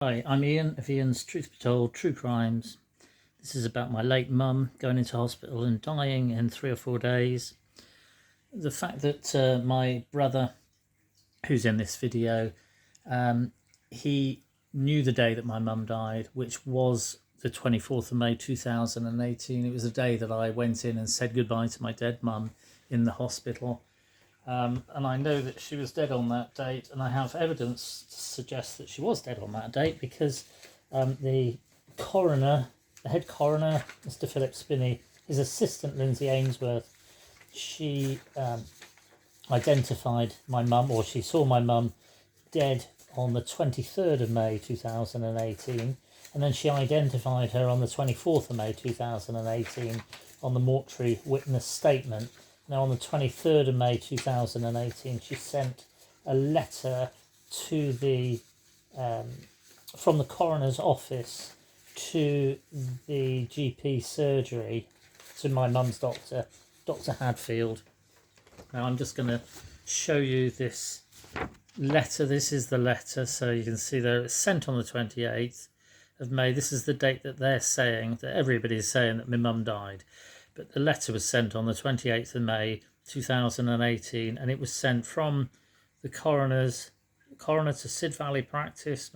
Hi, I'm Ian of Ian's Truth Be Told True Crimes. This is about my late mum going into hospital and dying in 3 or 4 days. The fact that my brother, who's in this video, he knew the day that my mum died, which was the 24th of May 2018. It was the day that I went in and said goodbye to my dead mum in the hospital. And I know that she was dead on that date, and I have evidence to suggest that she was dead on that date because the head coroner, Mr. Philip Spinney, his assistant Lindsey Ainsworth, she identified my mum, or she saw my mum dead on the 23rd of May 2018, and then she identified her on the 24th of May 2018 on the mortuary witness statement. Now, on the 23rd of May 2018, she sent a letter to the from the coroner's office to the GP surgery, to my mum's doctor, Dr Hadfield. Now, I'm just going to show you this letter. This is the letter, so you can see there it's sent on the 28th of May. This is the date that they're saying, that everybody's saying that my mum died. But the letter was sent on the 28th of May 2018, and it was sent from the coroner to Sid Valley Practice,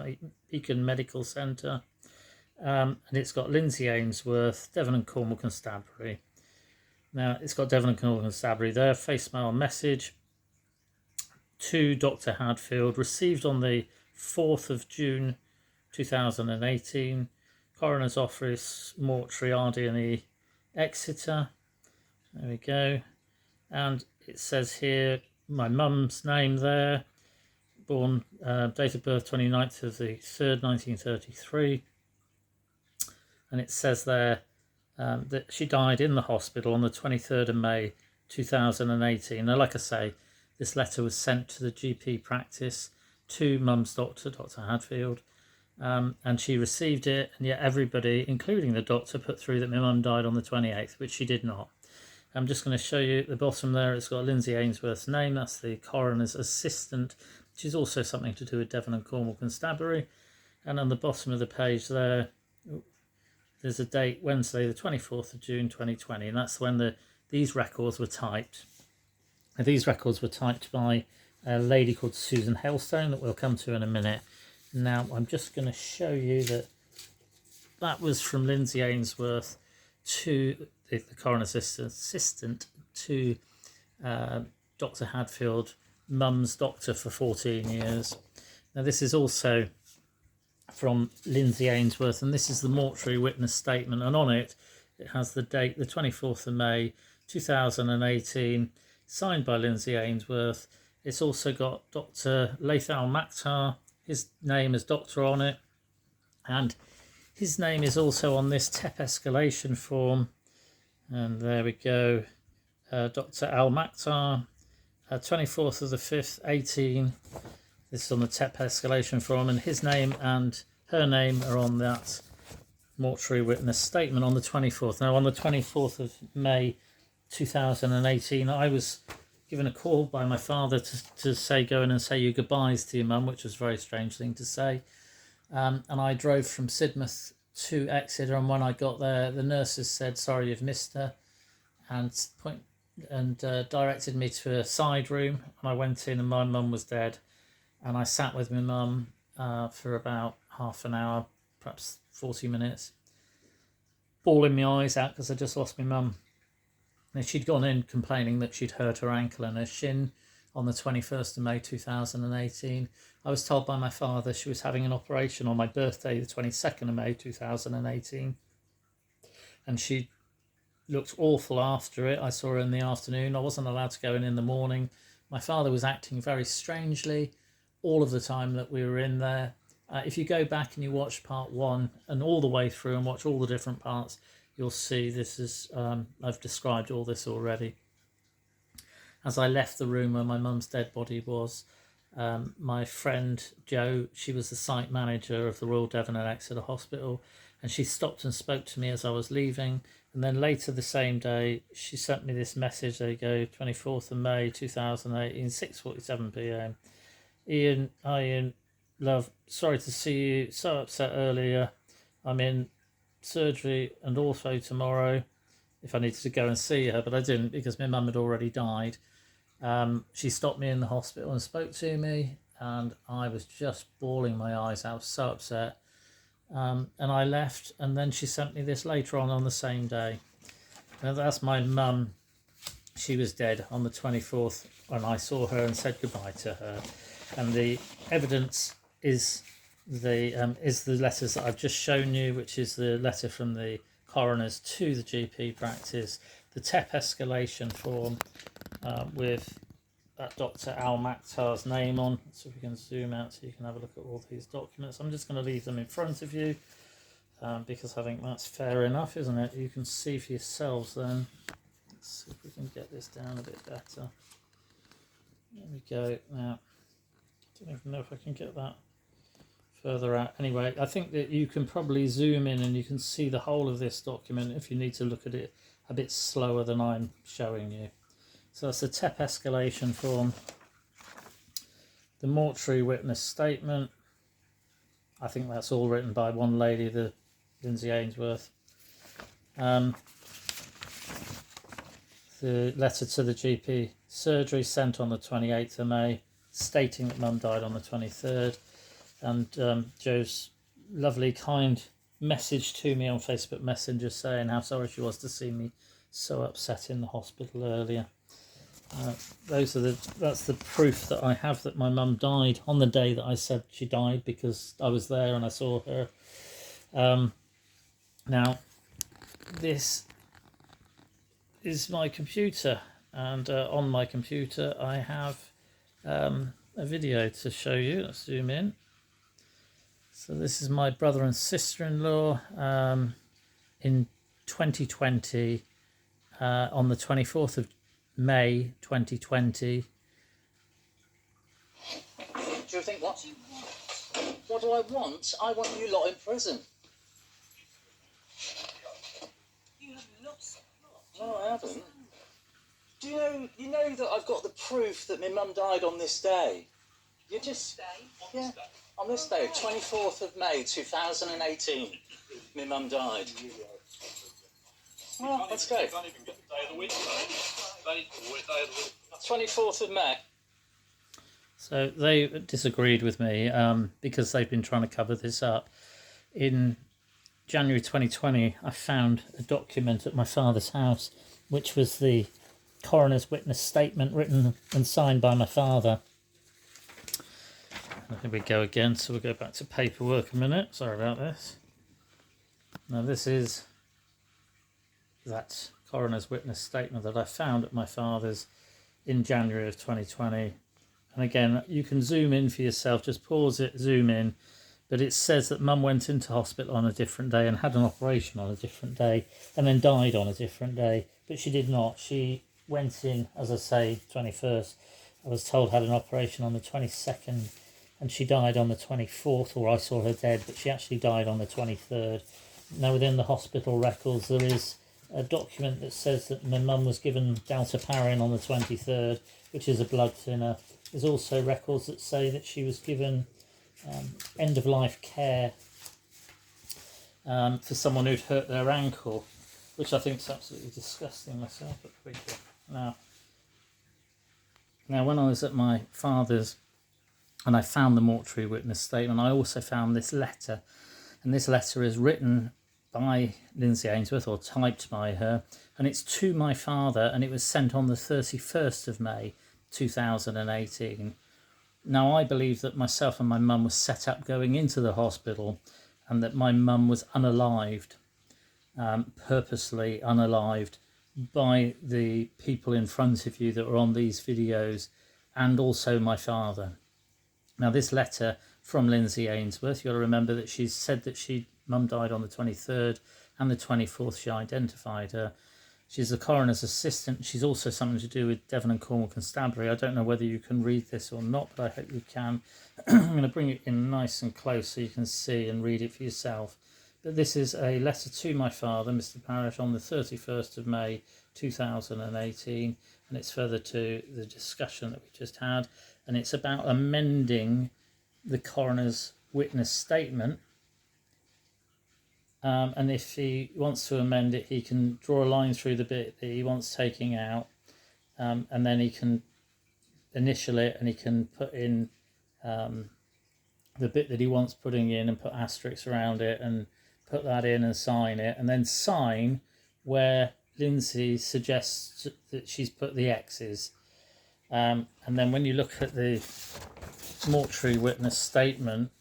Beacon Medical Centre, and it's got Lindsey Ainsworth, Devon and Cornwall Constabulary. Now, it's got Devon and Cornwall Constabulary there, face mail message to Dr Hadfield, received on the 4th of June 2018, Coroner's Office, Mortuary, RD&E Exeter. There we go. And it says here my mum's name there, born date of birth 29th of the 3rd 1933, and it says there that she died in the hospital on the 23rd of May 2018. Now, like I say, this letter was sent to the GP practice to mum's doctor, Dr Hadfield, and she received it, and yet everybody, including the doctor, put through that my mum died on the 28th, which she did not. I'm just going to show you at the bottom there, it's got Lindsey Ainsworth's name, that's the coroner's assistant, which is also something to do with Devon and Cornwall Constabulary. And on the bottom of the page there, there's a date, Wednesday the 24th of June 2020, and that's when these records were typed. And these records were typed by a lady called Susan Hailstone that we'll come to in a minute. Now, I'm just going to show you that was from Lindsey Ainsworth to the coroner's assistant to Dr Hadfield, mum's doctor for 14 years. Now, this is also from Lindsey Ainsworth, and this is the mortuary witness statement, and on it has the date, the 24th of May 2018, signed by Lindsey Ainsworth. It's also got Dr Lathal Maktar, his name is doctor on it, and his name is also on this TEP escalation form. And there we go, Dr Al Maktar, 24th of the 5th 18. This is on the TEP escalation form, and his name and her name are on that mortuary witness statement on the 24th. Now, on the 24th of May 2018, I was given a call by my father to say, go in and say your goodbyes to your mum, which was a very strange thing to say. And I drove from Sidmouth to Exeter, and when I got there, the nurses said, sorry, you've missed her, and directed me to a side room. And I went in, and my mum was dead, and I sat with my mum for about half an hour, perhaps 40 minutes, bawling my eyes out because I just lost my mum. And she'd gone in complaining that she'd hurt her ankle and her shin on the 21st of May 2018. I was told by my father she was having an operation on my birthday, the 22nd of May 2018. And she looked awful after it. I saw her in the afternoon. I wasn't allowed to go in the morning. My father was acting very strangely all of the time that we were in there. If you go back and you watch part 1 and all the way through and watch all the different parts, you'll see this is, I've described all this already. As I left the room where my mum's dead body was, my friend Jo, she was the site manager of the Royal Devon and Exeter Hospital, and she stopped and spoke to me as I was leaving. And then later the same day, she sent me this message. There you go, 24th of May 2018, 6:47 p.m. Ian, love, sorry to see you so upset earlier. I'm in surgery and ortho tomorrow if I needed to go and see her, but I didn't because my mum had already died. She stopped me in the hospital and spoke to me, and I was just bawling my eyes out, so upset. And I left, and then she sent me this later on the same day. Now that's my mum. She was dead on the 24th when I saw her and said goodbye to her. And the evidence is the letters that I've just shown you, which is the letter from the coroners to the GP practice, the TEP escalation form with Dr Al Makhtar's name on. So if we can zoom out so you can have a look at all these documents. I'm just going to leave them in front of you because I think that's fair enough, isn't it? You can see for yourselves then. Let's see if we can get this down a bit better. There we go. Now, I don't even know if I can get that further out. Anyway, I think that you can probably zoom in and you can see the whole of this document if you need to look at it a bit slower than I'm showing you. So that's the TEP escalation form, the mortuary witness statement. I think that's all written by one lady, the Lindsey Ainsworth. The letter to the GP surgery sent on the 28th of May, stating that Mum died on the 23rd. And Joe's lovely, kind message to me on Facebook Messenger saying how sorry she was to see me so upset in the hospital earlier. That's the proof that I have that my mum died on the day that I said she died, because I was there and I saw her. Now, this is my computer, and on my computer I have a video to show you. Let's zoom in. So this is my brother and sister-in-law in 2020 on the 24th of May 2020. Do you think what? What do I want? I want you lot in prison. You have lost a lot. No, I haven't. Do you know that I've got the proof that my mum died on this day? You just yeah, on this day, 24th of May 2018, my mum died. Well, let's go. 24th of May. So they disagreed with me because they've been trying to cover this up. In January 2020, I found a document at my father's house, which was the coroner's witness statement written and signed by my father. Here we go again, so we'll go back to paperwork a minute. Sorry about this. Now this is that coroner's witness statement that I found at my father's in January of 2020. And again, you can zoom in for yourself, just pause it, zoom in. But it says that Mum went into hospital on a different day and had an operation on a different day and then died on a different day. But she did not. She went in, as I say, 21st. I was told had an operation on the 22nd and she died on the 24th, or I saw her dead, but she actually died on the 23rd. Now within the hospital records there is a document that says that my mum was given dalteparin on the 23rd, which is a blood thinner. There's also records that say that she was given end-of-life care for someone who'd hurt their ankle, which I think is absolutely disgusting myself. But now when I was at my father's and I found the mortuary witness statement, I also found this letter, and this letter is written by Lindsey Ainsworth, or typed by her, and it's to my father, and it was sent on the 31st of May 2018. Now I believe that myself and my mum was set up going into the hospital, and that my mum was unalived, purposely unalived, by the people in front of you that were on these videos, and also my father. Now this letter from Lindsey Ainsworth, you'll remember that she said that mum died on the 23rd and the 24th she identified her. She's the coroner's assistant. She's also something to do with Devon and Cornwall Constabulary. I don't know whether you can read this or not, but I hope you can. I'm going to bring it in nice and close so you can see and read it for yourself. But this is a letter to my father, Mr. Parrish, on the 31st of May 2018, and it's further to the discussion that we just had, and it's about amending the coroner's witness statement. And if he wants to amend it, he can draw a line through the bit that he wants taking out, and then he can initial it, and he can put in the bit that he wants putting in and put asterisks around it and put that in and sign it, and then sign where Lindsey suggests that she's put the X's. And then when you look at the mortuary witness statement,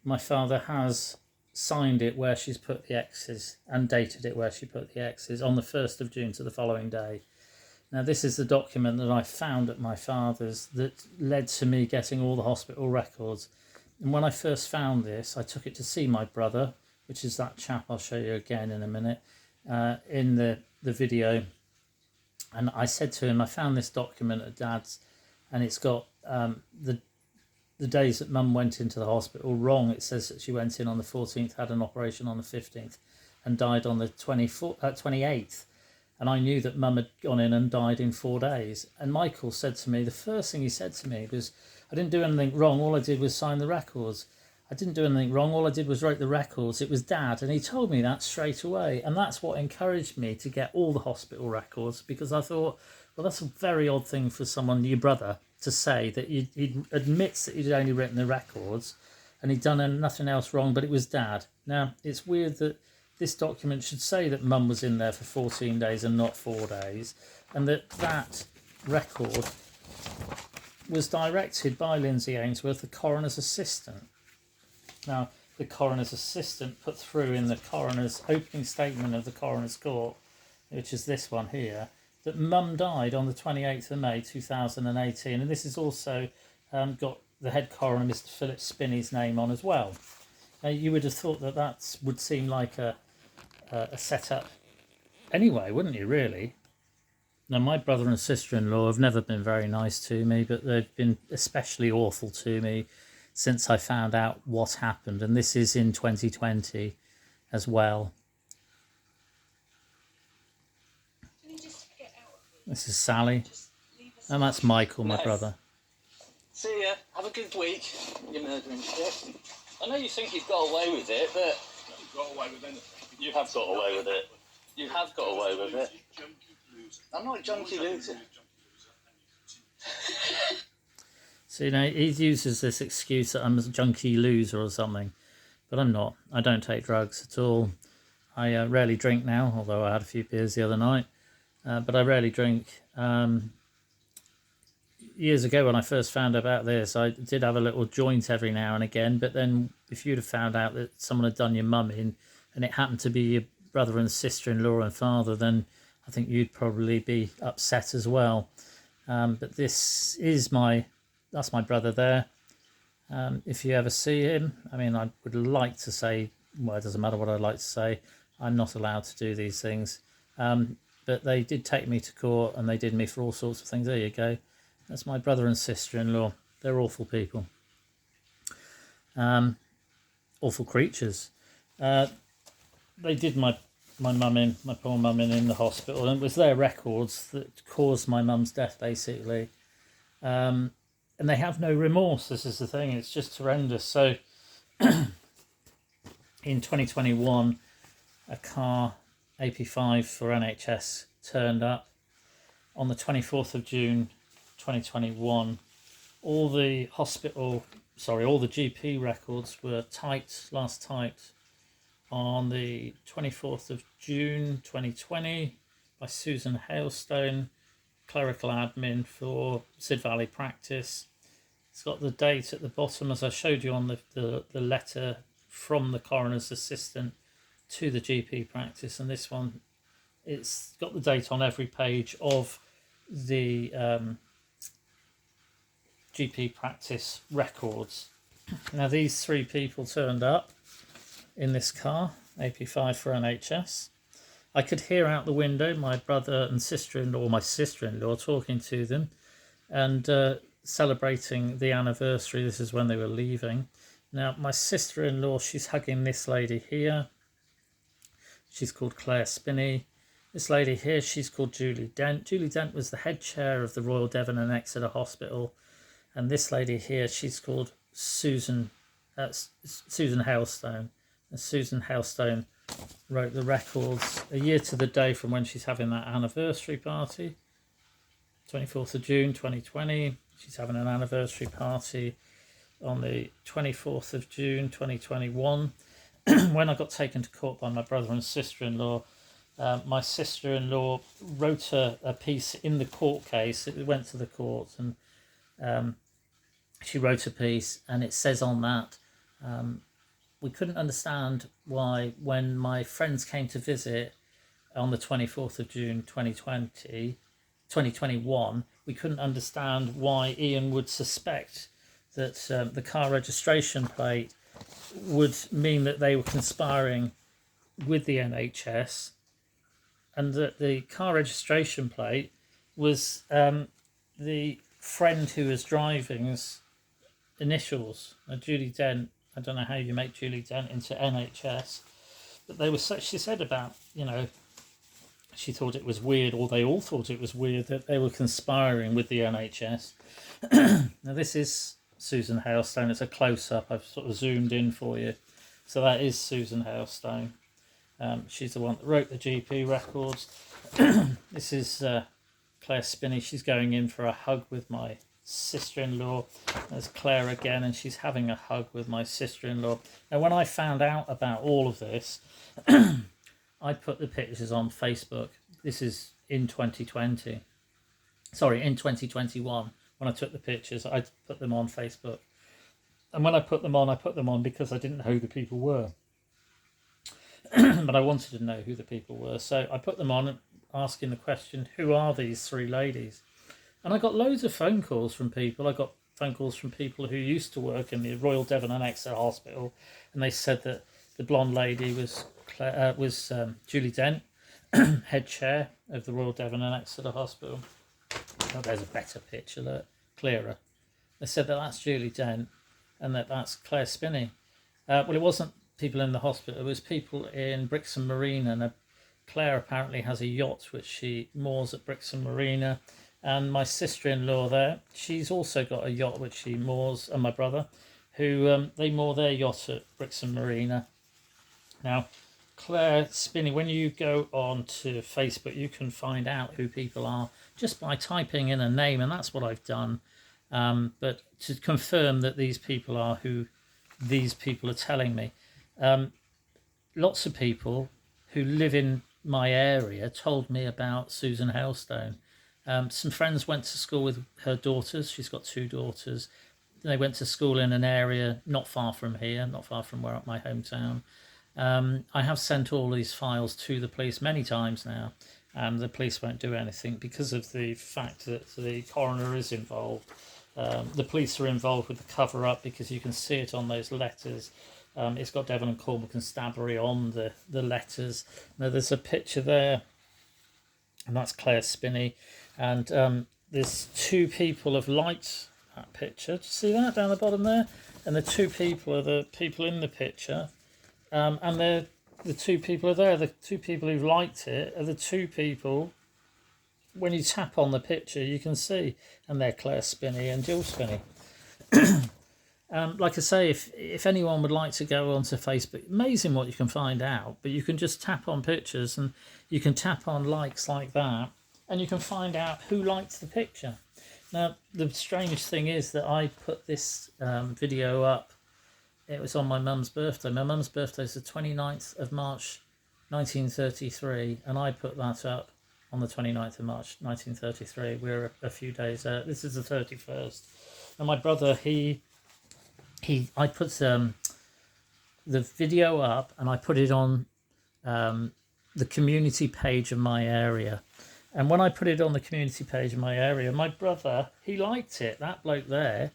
my father has signed it where she's put the X's and dated it where she put the X's on the 1st of June to the following day. Now, this is the document that I found at my father's that led to me getting all the hospital records. And when I first found this, I took it to see my brother, which is that chap I'll show you again in a minute, in the video. And I said to him, I found this document at Dad's, and it's got the days that Mum went into the hospital wrong. It says that she went in on the 14th, had an operation on the 15th, and died on the 28th. And I knew that Mum had gone in and died in 4 days. And Michael said to me, the first thing he said to me was, I didn't do anything wrong. All I did was sign the records. I didn't do anything wrong. All I did was write the records. It was Dad. And he told me that straight away. And that's what encouraged me to get all the hospital records, because I thought, well, that's a very odd thing for someone, your brother, to say, that he admits that he'd only written the records and he'd done nothing else wrong, but it was Dad. Now, it's weird that this document should say that Mum was in there for 14 days and not 4 days, and that record was directed by Lindsey Ainsworth, the coroner's assistant. Now, the coroner's assistant put through in the coroner's opening statement of the coroner's court, which is this one here, that Mum died on the 28th of May 2018, and this has also got the head coroner, Mr. Philip Spinney's name on as well. Now, you would have thought that would seem like a setup anyway, wouldn't you, really? Now, my brother and sister-in-law have never been very nice to me, but they've been especially awful to me since I found out what happened, and this is in 2020 as well. This is Sally, and that's Michael, my brother. See ya. Have a good week, you murdering shit. I know you think you've got away with it, but You've got away with anything. you have got away with it. You have got away with it. I'm not a junkie loser. So, you know, he uses this excuse that I'm a junkie loser or something, but I'm not. I don't take drugs at all. I rarely drink now, although I had a few beers the other night, but I rarely drink. Years ago, when I first found out about this, I did have a little joint every now and again, but then if you'd have found out that someone had done your mum in, and it happened to be your brother and sister-in-law and father, then I think you'd probably be upset as well. But this is that's my brother there. If you ever see him, I mean, I would like to say, well, it doesn't matter what I'd like to say, I'm not allowed to do these things. But they did take me to court, and they did me for all sorts of things. There you go. That's my brother and sister-in-law. They're awful people. Awful creatures. They did my mum in, my poor mum in the hospital, and it was their records that caused my mum's death, basically. And they have no remorse. This is the thing. It's just horrendous. So in 2021, a car, AP5 for NHS, turned up. On the 24th of June 2021, all the GP records were last typed on the 24th of June 2020 by Susan Hailstone, clerical admin for Sid Valley practice. It's got the date at the bottom, as I showed you on the letter from the coroner's assistant to the GP practice, and this one, it's got the date on every page of the GP practice records. Now, these three people turned up in this car, AP5 for NHS. I could hear out the window my brother and sister-in-law, my sister-in-law, talking to them and celebrating the anniversary. This is when they were leaving. Now, my sister-in-law, she's hugging this lady here. She's called Claire Spinney. This lady here, she's called Julie Dent. Julie Dent was the head chair of the Royal Devon and Exeter Hospital. And this lady here, she's called Susan Hailstone. And Susan Hailstone wrote the records a year to the day from when she's having that anniversary party, 24th of June 2020. She's having an anniversary party on the 24th of June 2021. When I got taken to court by my brother and sister-in-law, my sister-in-law wrote a piece in the court case. It went to the court, and she wrote a piece, and it says on that, we couldn't understand why, when my friends came to visit on the 24th of June 2021, we couldn't understand why Ian would suspect that the car registration plate would mean that they were conspiring with the NHS, and that the car registration plate was the friend who was driving's initials. Julie Dent, I don't know how you make Julie Dent into NHS, but they were such, she said about, she thought it was weird, or they all thought it was weird, that they were conspiring with the NHS. Now this is Susan Hailstone. It's a close-up. I've sort of zoomed in for you. So that is Susan Hailstone. She's the one that wrote the GP records. This is Claire Spinney. She's going in for a hug with my sister-in-law. There's Claire again, and she's having a hug with my sister-in-law. Now, when I found out about all of this, I put the pictures on Facebook. This is in 2020. Sorry, in 2021. When I took the pictures, I put them on Facebook. And when I put them on because I didn't know who the people were. But I wanted to know who the people were. So I put them on asking the question, who are these three ladies? And I got loads of phone calls from people. I got phone calls from people who used to work in the Royal Devon and Exeter Hospital. And they said that the blonde lady was Julie Dent, head chair of the Royal Devon and Exeter Hospital. Oh, there's a better picture, look, clearer. They said that that's Julie Dent and that that's Claire Spinney. Well, it wasn't people in the hospital, it was people in Brixham Marina, and Claire apparently has a yacht which she moors at Brixham Marina, and my sister-in-law there, she's also got a yacht which she moors, and my brother, who they moor their yacht at Brixham Marina. Now, Claire Spinney, when you go on to Facebook, you can find out who people are just by typing in a name, and that's what I've done. But to confirm that these people are who these people are telling me. Lots of people who live in my area told me about Susan Hailstone. Some friends went to school with her daughters. She's got two daughters. They went to school in an area not far from here, not far from my hometown. I have sent all these files to the police many times now, and the police won't do anything because of the fact that the coroner is involved. The police are involved with the cover-up because you can see it on those letters. It's got Devon and Cornwall Constabulary on the letters. Now there's a picture there, and that's Claire Spinney. And there's two people have liked that picture. Do you see that down the bottom there? And the two people are the people in the picture. And the two people are there. The two people who've liked it are the two people, when you tap on the picture, you can see. And they're Claire Spinney and Jill Spinney. Like I say, if anyone would like to go onto Facebook, amazing what you can find out. But you can just tap on pictures and you can tap on likes like that. And you can find out who liked the picture. Now, the strange thing is that I put this video up. It was on my mum's birthday. My mum's birthday is the 29th of March, 1933. And I put that up on the 29th of March, 1933. We're a few days out. This is the 31st. And my brother, I put the video up and I put it on the community page of my area. And when I put it on the community page of my area, my brother, he liked it. That bloke there,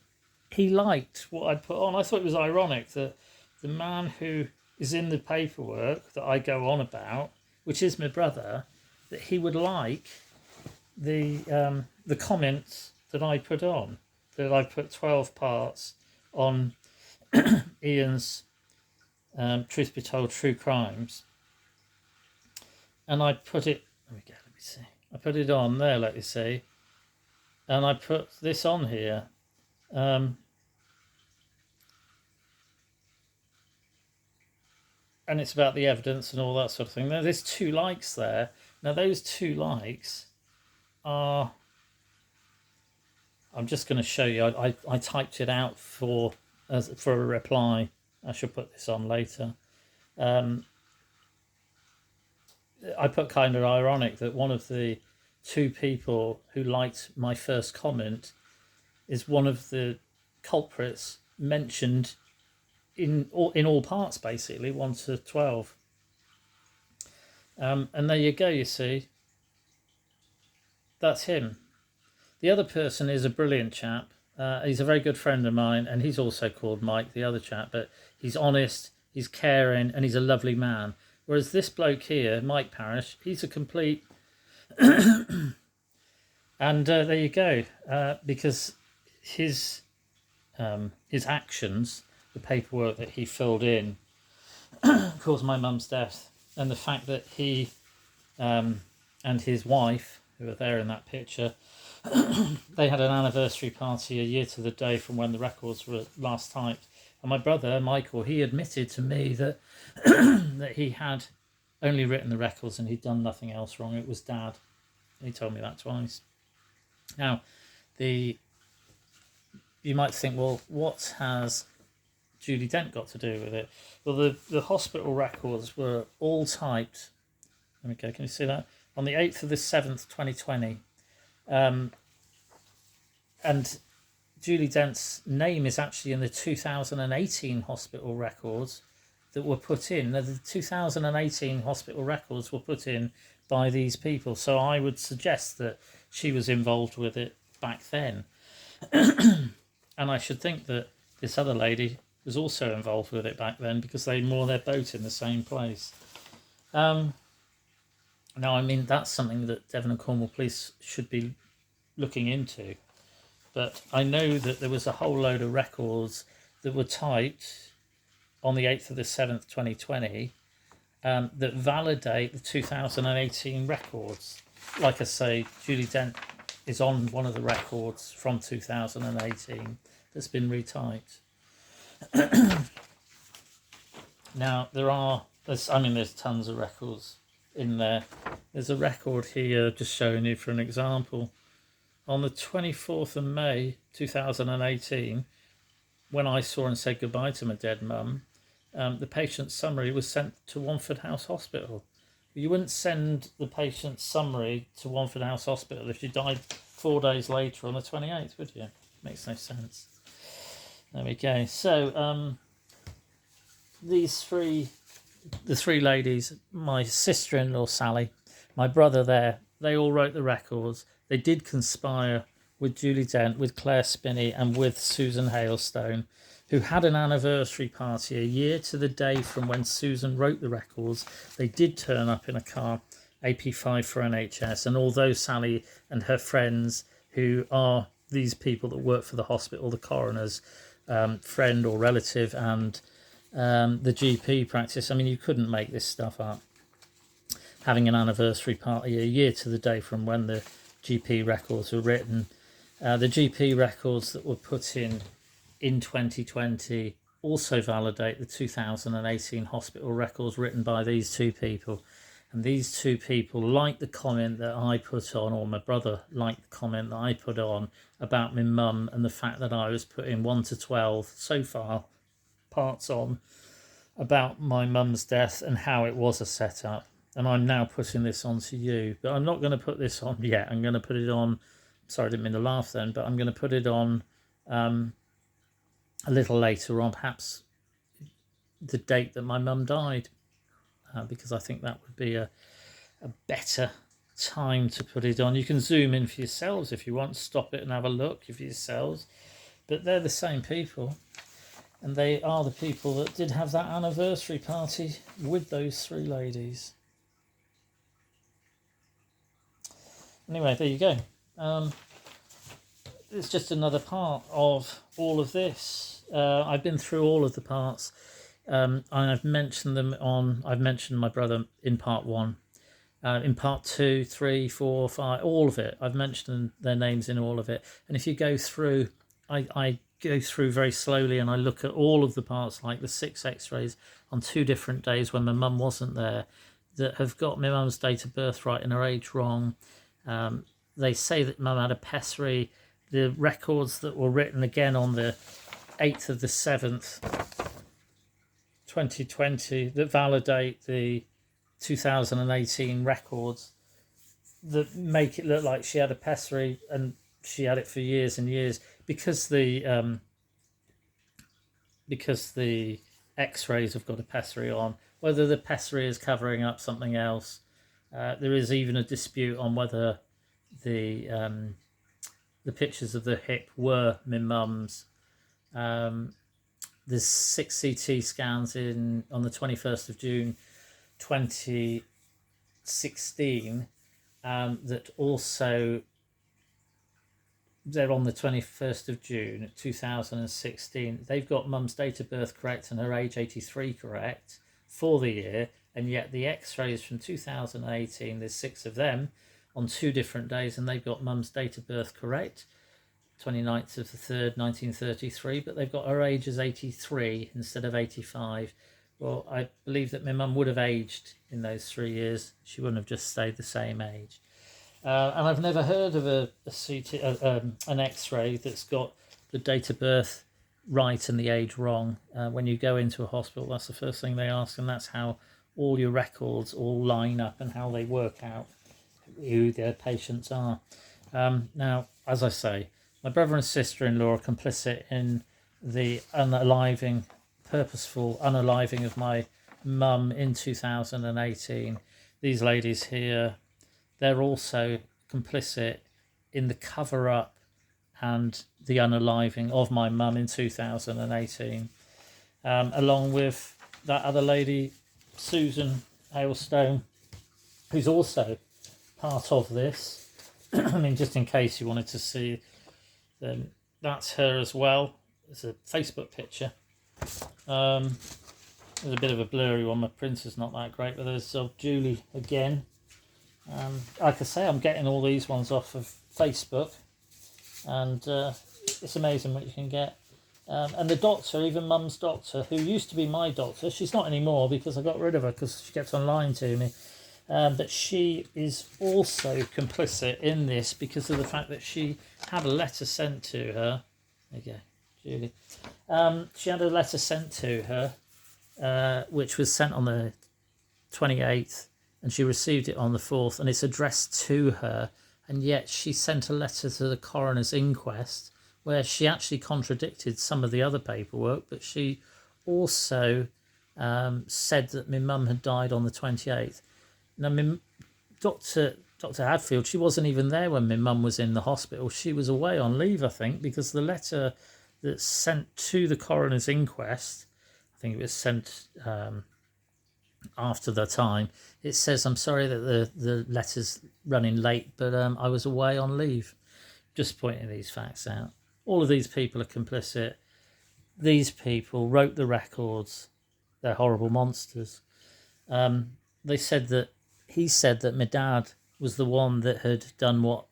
he liked what I'd put on. I thought it was ironic that the man who is in the paperwork that I go on about, which is my brother, that he would like the comments that I put on, that I put 12 parts on Ian's Truth Be Told True Crimes. And I put it, let me see. I put it on there, let you see. And I put this on here. and it's about the evidence and all that sort of thing. Now, there's 2 likes there. Now, those 2 likes are... I'm just going to show you. I typed it out for a reply. I should put this on later. I put kind of ironic that one of the 2 people who liked my first comment is one of the culprits mentioned in all parts, basically 1 to 12. And there you go. You see, that's him. The other person is a brilliant chap. He's a very good friend of mine, and he's also called Mike, the other chap, but he's honest, he's caring, and he's a lovely man. Whereas this bloke here, Mike Parrish, he's a complete... And there you go. Because his actions, the paperwork that he filled in, caused my mum's death. And the fact that he and his wife, who are there in that picture, they had an anniversary party a year to the day from when the records were last typed. And my brother, Michael, he admitted to me that that he had only written the records and he'd done nothing else wrong. It was Dad. He told me that twice. Now, you might think, well, what has Julie Dent got to do with it? Well, the hospital records were all typed. Okay, can you see that? On the 8th of the 7th, 2020. And Julie Dent's name is actually in the 2018 hospital records that were put in. Now, the 2018 hospital records were put in by these people. So I would suggest that she was involved with it back then. And I should think that this other lady was also involved with it back then because they moor their boat in the same place. Now, I mean, that's something that Devon and Cornwall Police should be looking into. But I know that there was a whole load of records that were typed on the 8th of the 7th, 2020, that validate the 2018 records. Like I say, Julie Dent is on one of the records from 2018 that's been retyped. Now, there's tons of records in there. There's a record here just showing you for an example. On the 24th of May 2018, when I saw and said goodbye to my dead mum, the patient's summary was sent to Wanford House Hospital. You wouldn't send the patient's summary to Wanford House Hospital if you died 4 days later on the 28th, would you? Makes no sense. There we go. So the 3 ladies, my sister-in-law Sally, my brother there, they all wrote the records. They did conspire with Julie Dent, with Claire Spinney and with Susan Hailstone, who had an anniversary party a year to the day from when Susan wrote the records. They did turn up in a car, AP54NHS, and although Sally and her friends, who are these people that work for the hospital, the coroner's friend or relative, and the GP practice, I mean, you couldn't make this stuff up. Having an anniversary party a year to the day from when the GP records were written. The GP records that were put in 2020 also validate the 2018 hospital records written by these 2 people. And these 2 people liked the comment that I put on, or my brother liked the comment that I put on about my mum and the fact that I was putting 1 to 12 so far parts on about my mum's death and how it was a setup. And I'm now putting this on to you, but I'm not going to put this on yet. I'm going to put it on, sorry, I didn't mean to laugh then, but I'm going to put it on a little later on, perhaps the date that my mum died, because I think that would be a better time to put it on. You can zoom in for yourselves if you want, stop it and have a look for yourselves, but they're the same people. And they are the people that did have that anniversary party with those 3 ladies. Anyway, there you go. It's just another part of all of this. I've been through all of the parts. And I've mentioned them I've mentioned my brother in part 1. In part 2, 3, 4, 5, all of it. I've mentioned their names in all of it. And if you go through, I go through very slowly and I look at all of the parts, like the 6 x-rays on 2 different days when my mum wasn't there, that have got my mum's date of birth right and her age wrong. They say that mum had a pessary. The records that were written again on the 8th of the 7th, 2020, that validate the 2018 records, that make it look like she had a pessary, and she had it for years and years, because the x-rays have got a pessary on. Whether the pessary is covering up something else, there is even a dispute on whether the pictures of the hip were my mum's. There's 6 CT scans on the 21st of June 2016 that also, they're on the 21st of June 2016. They've got mum's date of birth correct and her age 83 correct for the year, and yet the x-rays from 2018, there's 6 of them on 2 different days, and they've got mum's date of birth correct, 29th of the 3rd, 1933, but they've got her age as 83 instead of 85. Well, I believe that my mum would have aged in those 3 years. She wouldn't have just stayed the same age. And I've never heard of an x-ray that's got the date of birth right and the age wrong. When you go into a hospital, that's the first thing they ask, and that's how all your records all line up and how they work out who their patients are. Now, as I say, my brother and sister-in-law are complicit in the purposeful unaliving of my mum in 2018. These ladies here, they're also complicit in the cover-up and the unaliving of my mum in 2018, along with that other lady, Susan Hailstone, who's also part of this. I mean, just in case you wanted to see, then that's her as well. It's a Facebook picture. There's a bit of a blurry one. My printer's not that great, but there's Julie again. Like I say, I'm getting all these ones off of Facebook, and it's amazing what you can get. And the doctor, even mum's doctor, who used to be my doctor, she's not anymore because I got rid of her because she kept on lying to me. But she is also complicit in this because of the fact that she had a letter sent to her. There you go, Julie. She had a letter sent to her, which was sent on the 28th, and she received it on the 4th, and it's addressed to her, and yet she sent a letter to the coroner's inquest where she actually contradicted some of the other paperwork, but she also said that my mum had died on the 28th. Now, Dr Hadfield, she wasn't even there when my mum was in the hospital. She was away on leave, I think, because the letter that's sent to the coroner's inquest, I think it was sent after the time, it says, I'm sorry that the letter's running late, but I was away on leave. Just pointing these facts out. All of these people are complicit. These people wrote the records. They're horrible monsters. He said that my dad was the one that had done what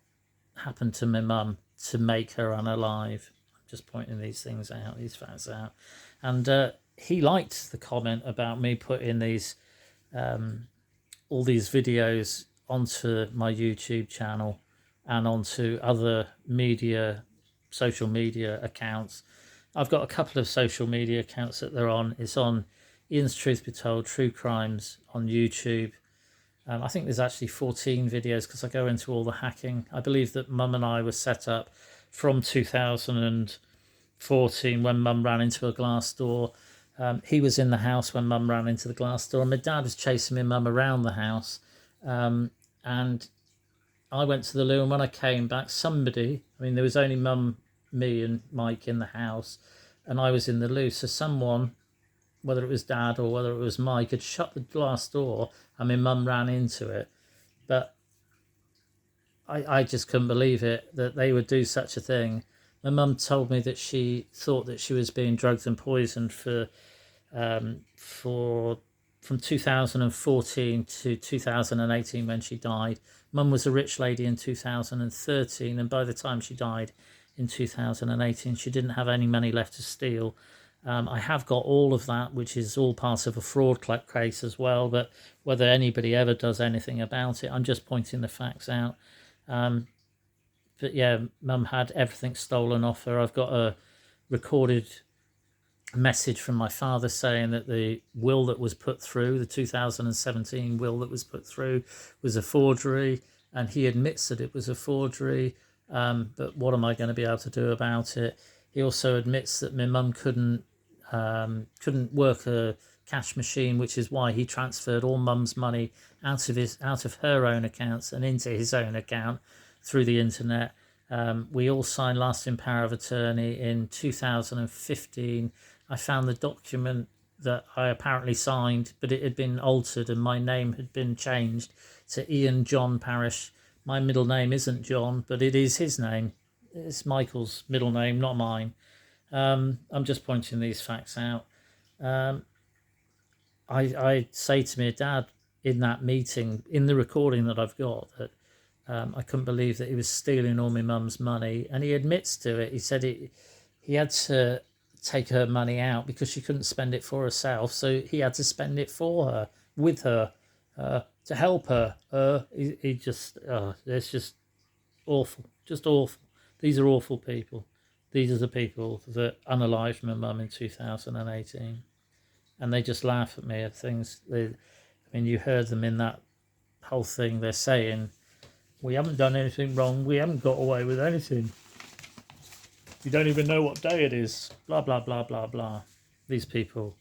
happened to my mum to make her unalive. I'm just pointing these things out, these facts out. And he liked the comment about me putting these all these videos onto my YouTube channel and onto other social media accounts. I've got a couple of social media accounts that they're on. It's on Ian's Truth Be Told, True Crimes on YouTube. I think there's actually 14 videos because I go into all the hacking. I believe that Mum and I were set up from 2014 when Mum ran into a glass door. He was in the house when Mum ran into the glass door, and my dad was chasing my Mum around the house. And I went to the loo, and when I came back, there was only Mum, me and Mike in the house, and I was in the loo. So someone, whether it was Dad or whether it was Mike, had shut the glass door and my mum ran into it. But I just couldn't believe it, that they would do such a thing. My mum told me that she thought that she was being drugged and poisoned from 2014 to 2018 when she died. Mum was a rich lady in 2013, and by the time she died in 2018. She didn't have any money left to steal. I have got all of that, which is all part of a fraud case as well, but whether anybody ever does anything about it, I'm just pointing the facts out. But yeah, Mum had everything stolen off her. I've got a recorded message from my father saying that the will that was put through, the 2017 will that was put through, was a forgery, and he admits that it was a forgery, but what am I going to be able to do about it? He also admits that my mum couldn't work a cash machine, which is why he transferred all Mum's money out of her own accounts and into his own account through the internet. We all signed lasting power of attorney in 2015. I found the document that I apparently signed, but it had been altered and my name had been changed to Ian John Parrish. My middle name isn't John, but it is his name. It's Michael's middle name, not mine. I'm just pointing these facts out. I say to my dad in that meeting, in the recording that I've got, that I couldn't believe that he was stealing all my mum's money, and he admits to it. He said he had to take her money out because she couldn't spend it for herself, so he had to spend it for her, with her, to help her. He just, it's just awful, just awful. These are awful people. These are the people that unalived my mum in 2018, and they just laugh at me at things. You heard them in that whole thing. They're saying, we haven't done anything wrong. We haven't got away with anything. We don't even know what day it is. Blah, blah, blah, blah, blah. These people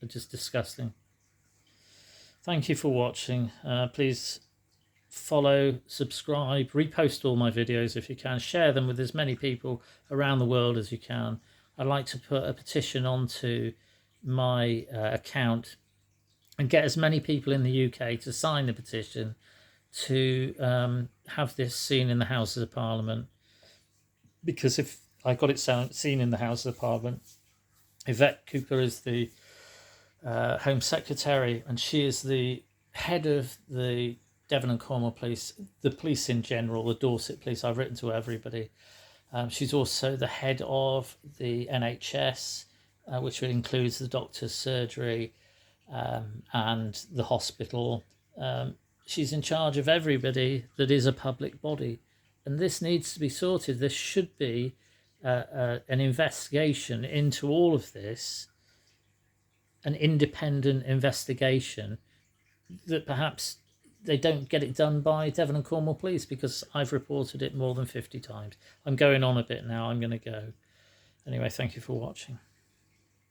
are just disgusting. Thank you for watching. Please follow, subscribe, repost all my videos if you can. Share them with as many people around the world as you can. I'd like to put a petition onto my account and get as many people in the UK to sign the petition to have this seen in the Houses of Parliament. Because if I got it seen in the Houses of Parliament, Yvette Cooper is the Home Secretary, and she is the head of the Devon and Cornwall Police, the police in general, the Dorset Police. I've written to everybody. She's also the head of the NHS, which includes the doctor's surgery and the hospital. She's in charge of everybody that is a public body. And this needs to be sorted. There should be an investigation into all of this, an independent investigation, that perhaps they don't get it done by Devon and Cornwall Police, because I've reported it more than 50 times. I'm going on a bit now. I'm going to go. Anyway, thank you for watching.